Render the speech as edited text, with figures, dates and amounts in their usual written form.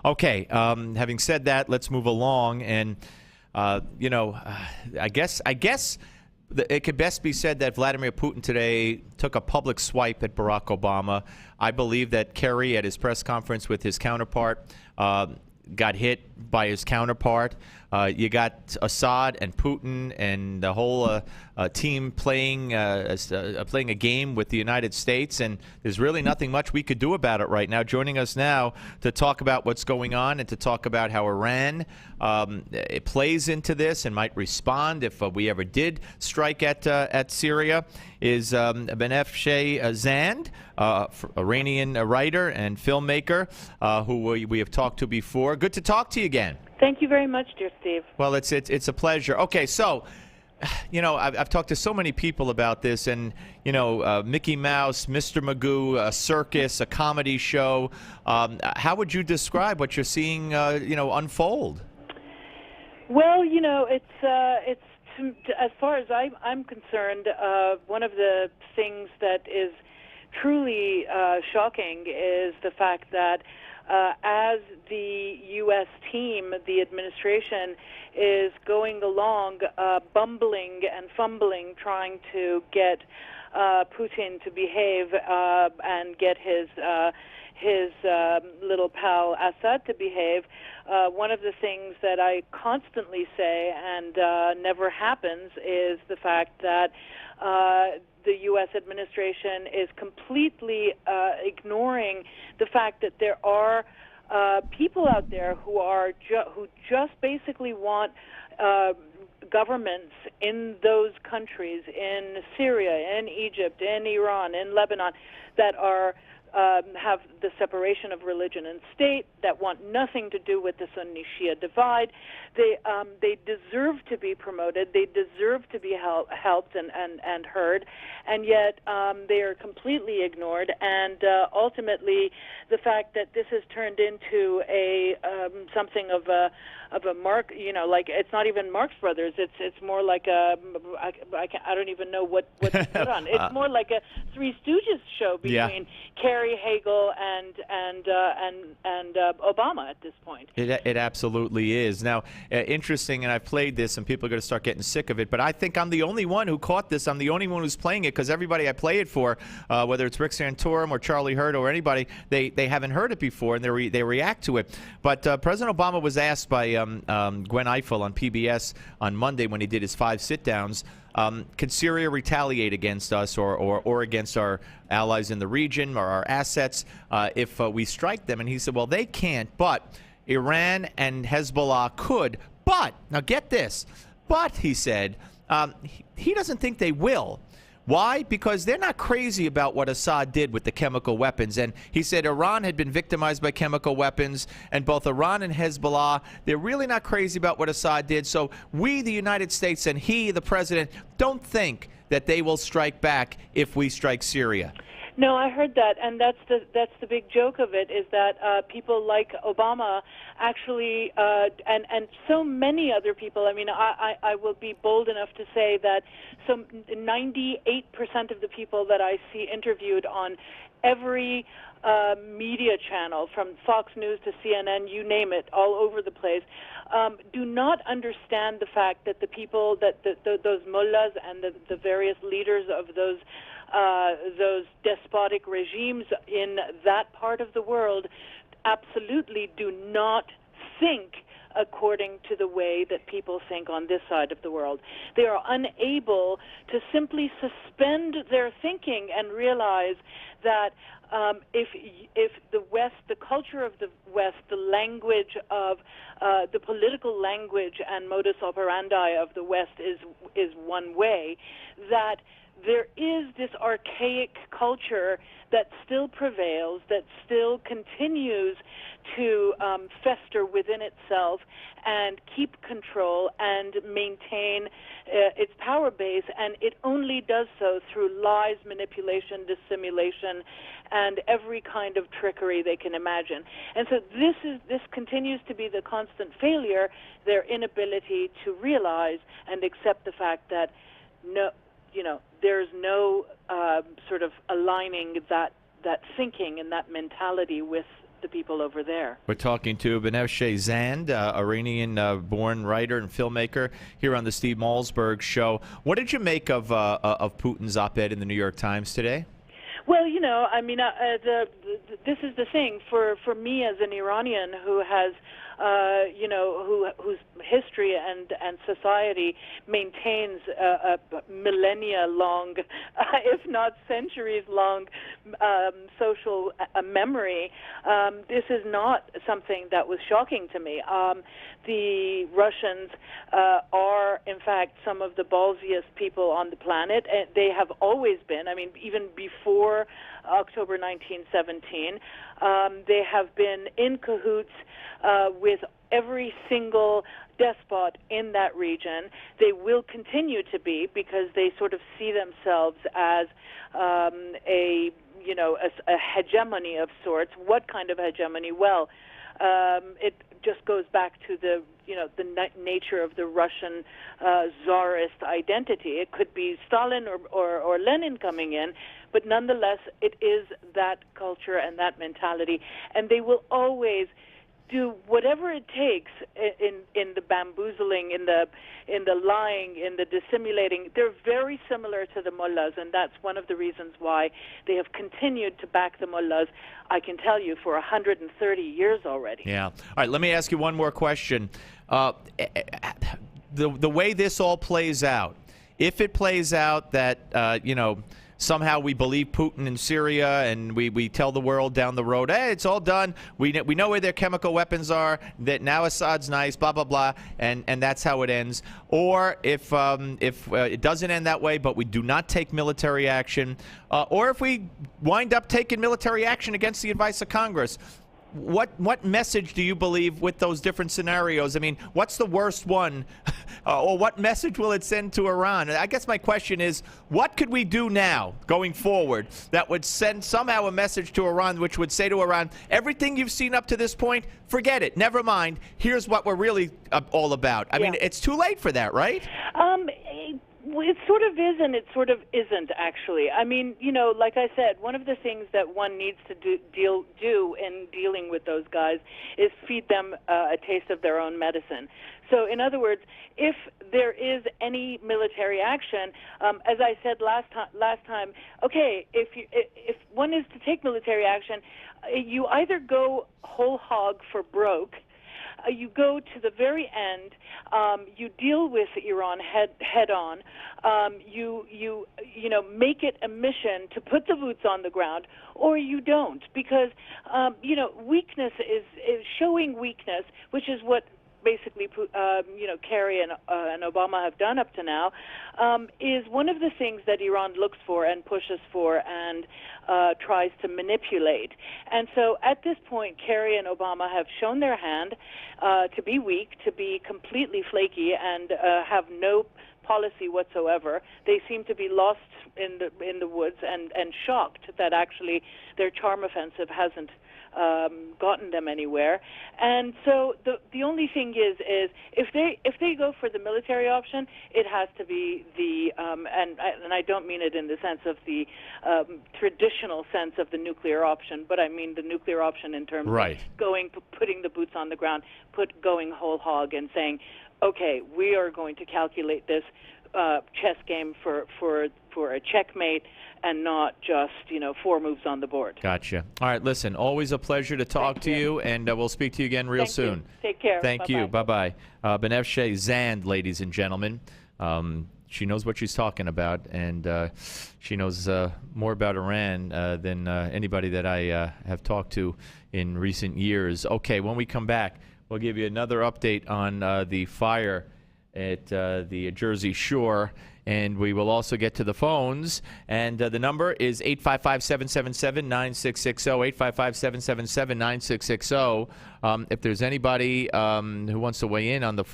Okay, having said that, let's move along. And, I guess it could best be said that Vladimir Putin today took a public swipe at Barack Obama. I believe that Kerry, at his press conference with his counterpart, got hit by his counterpart. You got Assad and Putin and the whole team playing a game with the United States, and there's really nothing much we could do about it right now. Joining us now to talk about what's going on and to talk about how Iran it plays into this and might respond if we ever did strike at Syria is Banafsheh Zand, Iranian writer and filmmaker who we have talked to before. Good to talk to you again. Thank you very much, dear Steve. Well, it's a pleasure. Okay, so, I've talked to so many people about this, and, Mickey Mouse, Mr. Magoo, a circus, a comedy show. How would you describe what you're seeing, unfold? Well, it's as far as I'm concerned, one of the things that is truly shocking is the fact that as the U.S. team, the administration, is going along bumbling and fumbling, trying to get Putin to behave and get his little pal Assad to behave. One of the things that I constantly say and never happens is the fact that the U.S. administration is completely ignoring the fact that there are people out there who just basically want governments in those countries, in Syria, in Egypt, in Iran, in Lebanon, that are have the separation of religion and state, that want nothing to do with the Sunni-Shia divide. They deserve to be promoted. They deserve to be helped and heard, and yet they are completely ignored. And ultimately, the fact that this has turned into a something of a Mark, like it's not even Marx Brothers. It's more like I don't even know what to put on. It's more like a Three Stooges show between Kerry, Hagel, and Obama at this point. It absolutely is. Now, interesting, and I've played this, and people are going to start getting sick of it, but I think I'm the only one who caught this. I'm the only one who's playing it, because everybody I play it for, whether it's Rick Santorum or Charlie Hurd or anybody, they haven't heard it before, and they react to it. But President Obama was asked by Gwen Eiffel on PBS on Monday when he did his 5 sit-downs, can Syria retaliate against us or against our allies in the region or our assets if we strike them? And he said, well, they can't, but Iran and Hezbollah could. But, now get this, but, he said, he doesn't think they will. Why? Because they're not crazy about what Assad did with the chemical weapons. And he said Iran had been victimized by chemical weapons, and both Iran and Hezbollah, they're really not crazy about what Assad did. So we, the United States, and he, the president, don't think that they will strike back if we strike Syria. No, I heard that, and that's the big joke of it, is that people like Obama actually, and so many other people. I mean, I will be bold enough to say that 98% of the people that I see interviewed on every media channel, from Fox News to CNN, you name it, all over the place, do not understand the fact that the people, that those mullahs and the various leaders of those despotic regimes in that part of the world absolutely do not think according to the way that people think on this side of the world. They are unable to simply suspend their thinking and realize that if the West, the culture of the West, the language of the political language and modus operandi of the West is one way, that there is this archaic culture that still prevails, that still continues to fester within itself and keep control and maintain its power base, and it only does so through lies, manipulation, dissimulation, and every kind of trickery they can imagine. And so this continues to be the constant failure, their inability to realize and accept the fact that there's no sort of aligning that thinking and that mentality with the people over there. We're talking to Banafsheh Zand, Iranian-born writer and filmmaker, here on the Steve Malzberg Show. What did you make of Putin's op-ed in the New York Times today? Well, I mean, this is the thing for me as an Iranian who has, whose history and society maintains a millennia-long, if not centuries-long, social memory. This is not something that was shocking to me. The Russians are, in fact, some of the ballsiest people on the planet. And they have always been. I mean, even before October 1917, they have been in cahoots with every single despot in that region. They will continue to be, because they sort of see themselves as a hegemony of sorts. What kind of hegemony? Well, it just goes back to the nature of the Russian czarist identity. It could be Stalin or Lenin coming in, but nonetheless, it is that culture and that mentality, and they will always do whatever it takes in the bamboozling, in the lying, in the dissimulating. They're very similar to the mullahs, and that's one of the reasons why they have continued to back the mullahs, I can tell you, for 130 years already. Yeah. All right, let me ask you one more question. The way this all plays out, if it plays out that, somehow we believe Putin in Syria, and we tell the world down the road, hey, it's all done. We know where their chemical weapons are, that now Assad's nice, blah, blah, blah, and that's how it ends. Or if it doesn't end that way, but we do not take military action, or if we wind up taking military action against the advice of Congress, what message do you believe with those different scenarios? I mean, what's the worst one? Or what message will it send to Iran? I guess my question is, what could we do now, going forward, that would send somehow a message to Iran, which would say to Iran, everything you've seen up to this point, forget it, never mind, here's what we're really all about. I mean, it's too late for that, right? It sort of is, and it sort of isn't, actually. I mean, like I said, one of the things that one needs to do in dealing with those guys is feed them a taste of their own medicine. So, in other words, if there is any military action, as I said last time, okay, if one is to take military action, you either go whole hog for broke. You go to the very end. You deal with Iran head on. You make it a mission to put the boots on the ground, or you don't, because weakness is showing weakness, which is what basically Kerry and Obama have done up to now, is one of the things that Iran looks for and pushes for and tries to manipulate. And so at this point, Kerry and Obama have shown their hand to be weak, to be completely flaky, and have no policy whatsoever. They seem to be lost in the woods and shocked that actually their charm offensive hasn't gotten them anywhere. And so the only thing is if they go for the military option, it has to be the and I don't mean it in the sense of the traditional sense of the nuclear option, but I mean the nuclear option in terms of putting the boots on the ground, going whole hog and saying, okay, we are going to calculate this chess game for a checkmate, and not just 4 moves on the board. Gotcha. All right, listen, always a pleasure to talk to you, and we'll speak to you again real soon. Take care. Thank you. Bye-bye. Banafsheh Zand, ladies and gentlemen. She knows what she's talking about, and she knows more about Iran than anybody that I have talked to in recent years. Okay, when we come back, we'll give you another update on the fire at the Jersey Shore, and we will also get to the phones. And the number is 855-777-9660, 855-777-9660. If there's anybody who wants to weigh in on the